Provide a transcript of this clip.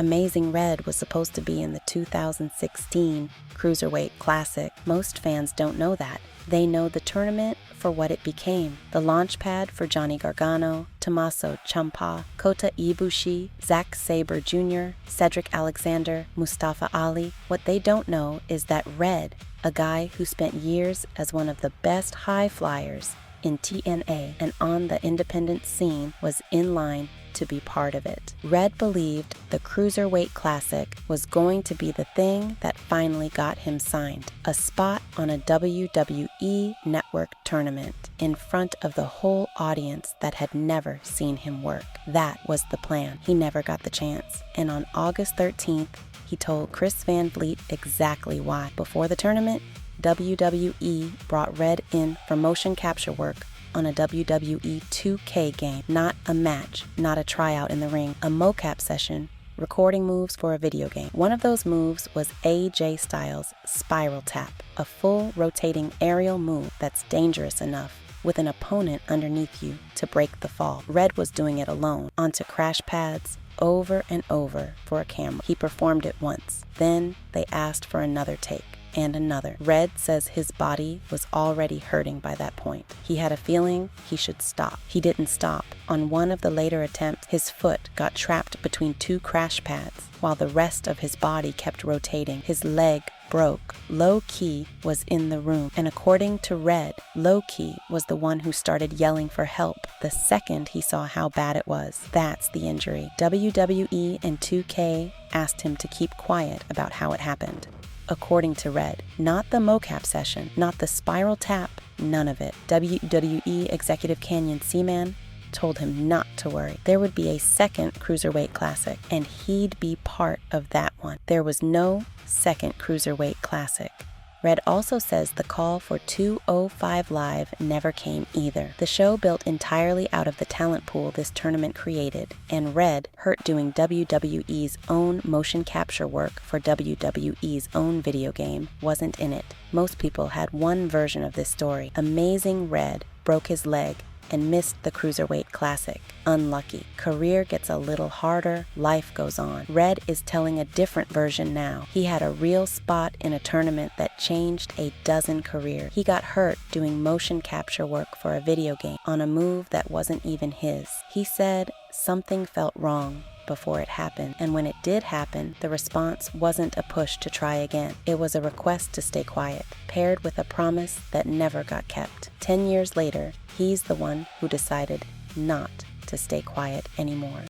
Amazing Red was supposed to be in the 2016 Cruiserweight Classic. Most fans don't know that. They know the tournament for what it became. The launch pad for Johnny Gargano, Tommaso Ciampa, Kota Ibushi, Zack Sabre Jr., Cedric Alexander, Mustafa Ali. What they don't know is that Red, a guy who spent years as one of the best high flyers in TNA and on the independent scene, was in line to be part of it. Red believed the Cruiserweight Classic was going to be the thing that finally got him signed. A spot on a WWE network tournament in front of the whole audience that had never seen him work. That was the plan. He never got the chance. And on August 13th, he told Chris Van Vliet exactly why. Before the tournament, WWE brought Red in for motion capture work on a WWE 2K game, not a match, not a tryout in the ring, a mocap session, recording moves for a video game. One of those moves was AJ Styles' Spiral Tap, a full rotating aerial move that's dangerous enough with an opponent underneath you to break the fall. Red was doing it alone, onto crash pads, over and over for a camera. He performed it once. Then they asked for another take. And another. Red says his body was already hurting by that point. He had a feeling he should stop. He didn't stop. On one of the later attempts, his foot got trapped between two crash pads while the rest of his body kept rotating. His leg broke. Low Ki was in the room, and according to Red, Low Ki was the one who started yelling for help the second he saw how bad it was. That's the injury. WWE and 2K asked him to keep quiet about how it happened. According to Red, not the mocap session, not the spiral tap, none of it. WWE executive Canyon Ceman told him not to worry. There would be a second Cruiserweight Classic, and he'd be part of that one. There was no second Cruiserweight Classic. Red also says the call for 205 Live never came either. The show built entirely out of the talent pool this tournament created, and Red, hurt doing WWE's own motion capture work for WWE's own video game, wasn't in it. Most people had one version of this story. Amazing Red broke his leg and missed the Cruiserweight Classic. Unlucky. Career gets a little harder, life goes on. Red is telling a different version now. He had a real spot in a tournament that changed a dozen careers. He got hurt doing motion capture work for a video game on a move that wasn't even his. He said something felt wrong before it happened, and when it did happen, the response wasn't a push to try again. It was a request to stay quiet, paired with a promise that never got kept. 10 years later, he's the one who decided not to stay quiet anymore.